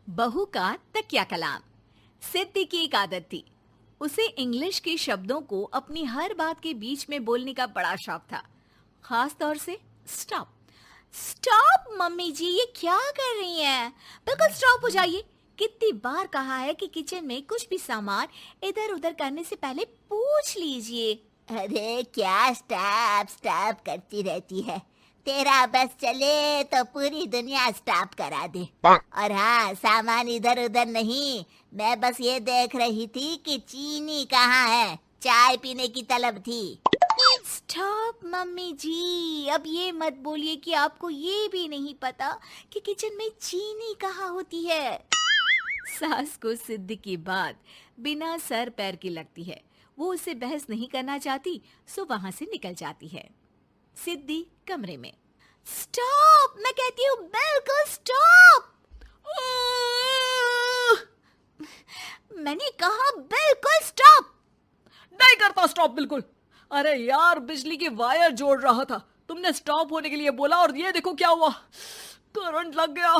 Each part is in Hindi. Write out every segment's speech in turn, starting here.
बहू का तकिया कलाम। सिद्धि की एक आदत थी। उसे इंग्लिश के शब्दों को अपनी हर बात के बीच में बोलने का बड़ा शौक था, खास तौर से स्टॉप। स्टॉप मम्मी जी, ये क्या कर रही हैं? बिल्कुल स्टॉप हो जाइए। कितनी बार कहा है कि किचन में कुछ भी सामान इधर उधर करने से पहले पूछ लीजिए। अरे क्या स्टॉप स्टॉप करती रहती है। तेरा बस चले तो पूरी दुनिया स्टॉप करा दे। और हाँ, सामान इधर उधर नहीं, मैं बस ये देख रही थी कि चीनी कहाँ है। चाय पीने की तलब थी। स्टॉप मम्मी जी, अब ये मत बोलिए कि आपको ये भी नहीं पता कि किचन में चीनी कहाँ होती है। सास को सिद्धि की बात बिना सर पैर की लगती है। वो उससे बहस नहीं करना चाहती, सो वहां से निकल जाती है। सिद्धि कमरे में। स्टॉप, मैं कहती हूँ बिल्कुल स्टॉप। मैंने कहा बिल्कुल स्टॉप। नहीं करता स्टॉप बिल्कुल। अरे यार, बिजली की वायर जोड़ रहा था, तुमने स्टॉप होने के लिए बोला और ये देखो क्या हुआ, करंट लग गया।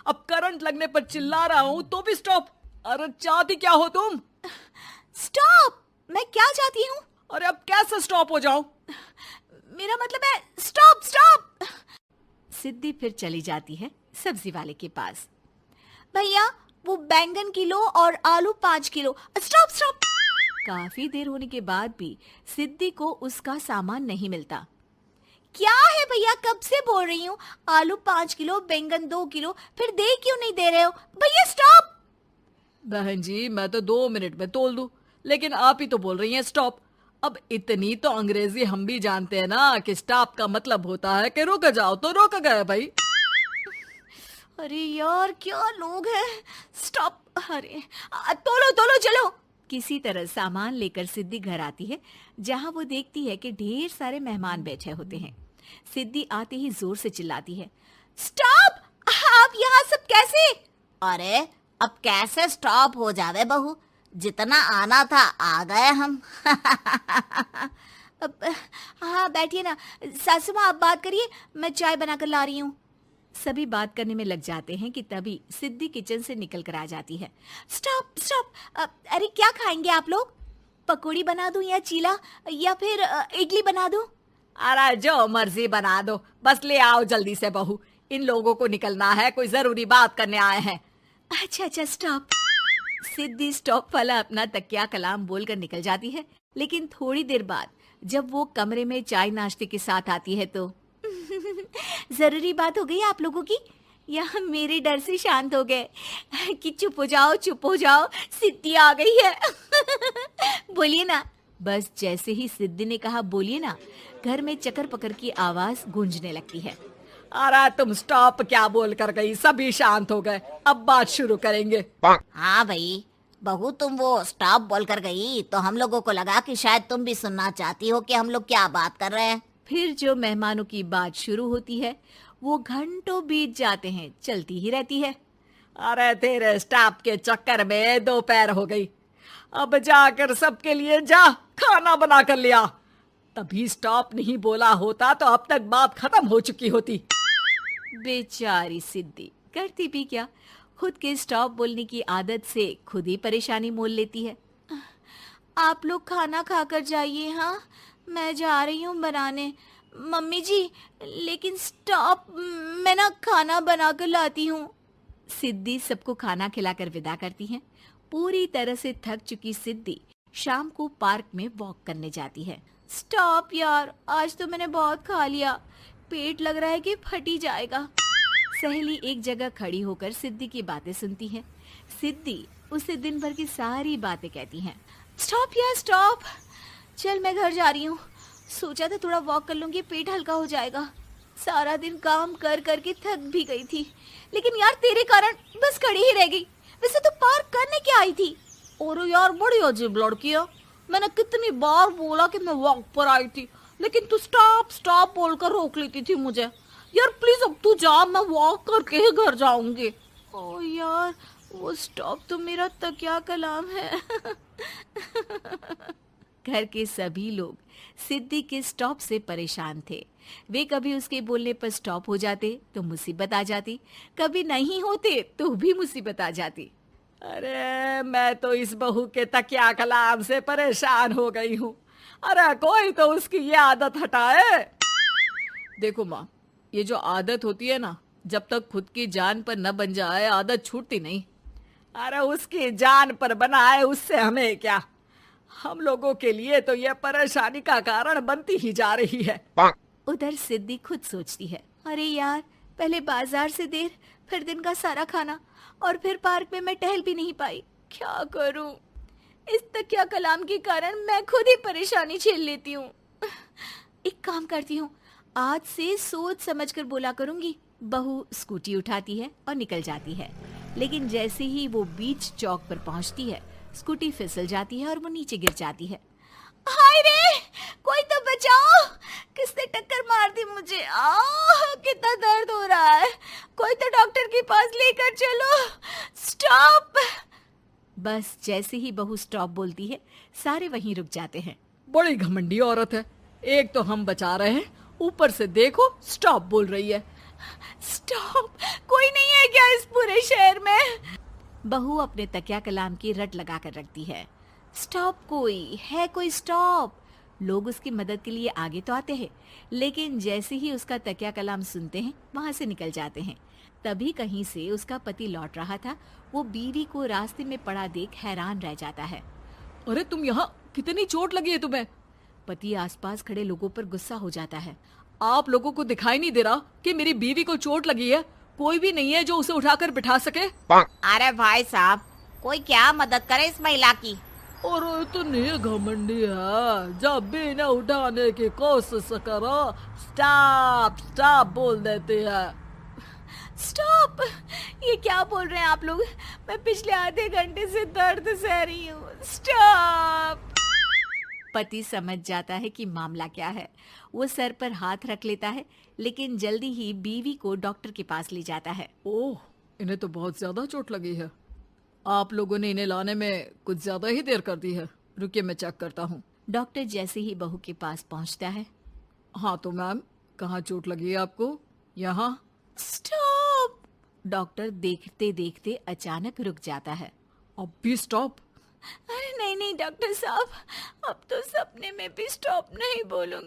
अब करंट लगने पर चिल्ला रहा हूँ तो भी स्टॉप। अरे चाहती क्या हो तुम? स्टॉप, मैं क्या चाहती हूँ? अरे अब कैसे स्टॉप हो जाऊं? मेरा मतलब है स्टॉप स्टॉप। सिद्धि फिर चली जाती है सब्जी वाले के पास। भैया, वो बैंगन किलो और आलू 5 किलो। Stop stop. काफी देर होने के बाद भी सिद्धि को उसका सामान नहीं मिलता। क्या है भैया, कब से बोल रही हूँ आलू 5 किलो, बैंगन 2 किलो, फिर दे क्यों नहीं दे रहे हो? भैया स्टॉप। बहन जी, मैं तो 2 मिनट में तोल दूं, लेकिन आप ही तो बोल रही हैं स्टॉप। अब इतनी तो अंग्रेजी हम भी जानते हैं ना कि स्टॉप का मतलब होता है कि रुक जाओ, तो रुक गए भाई। अरे यार, क्या लोग हैं। स्टॉप। अरे तोलो तोलो चलो। किसी तरह सामान लेकर सिद्धि घर आती है, जहां वो देखती है कि ढेर सारे मेहमान बैठे होते हैं। सिद्धि आते ही जोर से चिल्लाती है, स्टॉप! आप यहाँ सब कैसे? अरे अब कैसे स्टॉप हो जावे बहू, जितना आना था आ गए हम। हाँ बैठिए ना। सासू माँ, आप बात करिए, मैं चाय बनाकर ला रही हूँ। सभी बात करने में लग जाते हैं कि तभी सिद्धि किचन से निकल कर आ जाती है। Stop stop. अरे क्या खाएंगे आप लोग? पकौड़ी बना दूं या चीला, या फिर इडली बना दूं? अरे जो मर्जी बना दो, बस ले आओ जल्दी से बहू, इन लोगों को निकलना है, कोई जरूरी बात करने आए हैं। अच्छा स्टॉप। सिद्धि स्टॉप वाला अपना तकिया कलाम बोलकर निकल जाती है, लेकिन थोड़ी देर बाद जब वो कमरे में चाय नाश्ते के साथ आती है तो जरूरी बात हो गई आप लोगों की, या मेरे डर से शांत हो गए कि चुप हो जाओ, सिद्धि आ गई है। बोलिए ना। बस जैसे ही सिद्धि ने कहा बोलिए ना, घर में चकर पकर की आवाज गूंजने लगती है। अरे तुम स्टॉप क्या बोल कर गई, सभी शांत हो गए, अब बात शुरू करेंगे। हाँ भाई बहू, तुम वो स्टॉप बोल कर गई तो हम लोगों को लगा कि शायद तुम भी सुनना चाहती हो कि हम लोग क्या बात कर रहे हैं। फिर जो मेहमानों की बात शुरू होती है वो घंटों बीत जाते हैं, चलती ही रहती है। अरे तेरे स्टॉप के चक्कर में दोपहर हो गई, अब जाकर सबके लिए जा खाना बना कर लिया। तभी स्टॉप नहीं बोला होता तो अब तक बात खत्म हो चुकी होती। बेचारी सिद्धि करती भी क्या, खुद के स्टॉप बोलने की आदत से खुद ही परेशानी मोल लेती है। आप लोग खाना खाकर जाइए, हाँ मैं जा रही हूँ बनाने। मम्मी जी, लेकिन स्टॉप, मैं ना खाना बना कर लाती हूँ। सिद्धि सबको खाना खिलाकर विदा करती है। पूरी तरह से थक चुकी सिद्धि शाम को पार्क में वॉक करने जाती है। स्टॉप यार, आज तो मैंने बहुत खा लिया, पेट लग रहा है कि फट ही जाएगा। सहेली एक जगह खड़ी होकर सिद्धि की बातें सुनती है। सिद्धि उसे दिन भर की सारी बातें कहती हैं। स्टॉप यार स्टॉप, चल मैं घर जा रही हूँ। सोचा था थोड़ा वॉक कर लूंगी, पेट हल्का हो जाएगा। सारा दिन काम कर करके थक भी गई थी, लेकिन यार तेरे कारण बस खड़ी ही रह गई। वैसे तो पार्क करने क्या आई थी? और यार बड़ी अजीब लड़की है, मैंने कितनी बार बोला कि मैं वॉक पर आई थी, लेकिन तू स्टॉप स्टॉप बोलकर रोक लेती थी मुझे। यार प्लीज अब तू जा, मैं वॉक करके ही घर जाऊंगी। ओ यार, वो स्टॉप तो मेरा तकिया कलाम है। घर के सभी लोग सिद्धि के स्टॉप से परेशान थे। वे कभी उसके बोलने पर स्टॉप हो जाते तो मुसीबत आ जाती, कभी नहीं होते तो भी मुसीबत आ जाती। अरे मैं तो इस बहू के तकिया कलाम से परेशान हो गई हूँ। अरे कोई तो उसकी ये आदत हटाए। देखो माँ, ये जो आदत होती है ना, जब तक खुद की जान पर न बन जाए आदत छूटती नहीं। अरे उसकी जान पर बनाए उससे हमें क्या, हम लोगों के लिए तो ये परेशानी का कारण बनती ही जा रही है। उधर सिद्धि खुद सोचती है, अरे यार, पहले बाजार से देर, फिर दिन का सारा खाना, और फिर पार्क में मैं टहल भी नहीं पाई। क्या करूं? इस तकिया कलाम के कारण मैं खुद ही परेशानी झेल लेती हूँ। एक काम करती हूँ, आज से सोच समझकर बोला करूंगी। बहू स्कूटी उठाती है और निकल जाती है, लेकिन जैसे ही वो बीच चौक पर पहुंचती है, स्कूटी फिसल जाती है और वो नीचे गिर जाती है। हाय रे, कोई तो बचाओ, किसने टक्कर मार दी मुझे? कितना दर्द हो रहा है, कोई तो डॉक्टर के पास लेकर चलो। स्टॉप। बस जैसे ही बहू स्टॉप बोलती है, सारे वहीं रुक जाते हैं। बड़ी घमंडी औरत है, एक तो हम बचा रहे हैं, ऊपर से देखो स्टॉप बोल रही है। स्टॉप? कोई नहीं है क्या इस पूरे शहर में? बहू अपने तकिया कलाम की रट लगा कर रखती है। स्टॉप, कोई है? कोई स्टॉप? लोग उसकी मदद के लिए आगे तो आते हैं, लेकिन जैसे ही उसका तकिया कलाम सुनते हैं, वहां से निकल जाते हैं। तभी कहीं से उसका पति लौट रहा था। वो बीवी को रास्ते में पड़ा देख हैरान रह जाता है। अरे तुम यहाँ, कितनी चोट लगी है तुम्हें? पति आसपास खड़े लोगों पर गुस्सा हो जाता है। आप लोगों को दिखाई नहीं दे रहा कि मेरी बीवी को चोट लगी है? कोई भी नहीं है जो उसे उठाकर बिठा सके? अरे भाई साहब, कोई क्या मदद करे इस महिला की? और इतनी घमंडी है, जब भी इन्हें उठाने की कोशिश करो स्टॉप स्टॉप बोल देती है। स्टॉप? ये क्या बोल रहे हैं आप लोग? मैं पिछले आधे घंटे से दर्द सह रही हूँ। स्टॉप। पति समझ जाता है कि मामला क्या है। वो सर पर हाथ रख लेता है, लेकिन जल्दी ही बीवी को डॉक्टर के पास ले जाता है। ओह, इन्हें तो बहुत ज्यादा चोट लगी है। आप लोगों ने इन्हें लाने में कुछ ज्यादा ही देर कर दी है। रुकिए, मैं चेक करता हूँ। डॉक्टर जैसे ही बहू के पास पहुँचता है। हाँ तो मैम, कहाँ चोट लगी है आपको? यहाँ। स्टॉप। डॉक्टर देखते देखते अचानक रुक जाता है। अब भी स्टॉप? अरे नहीं नहीं डॉक्टर साहब, अब तो सपने में भी स्टॉप नहीं बोलूंगी।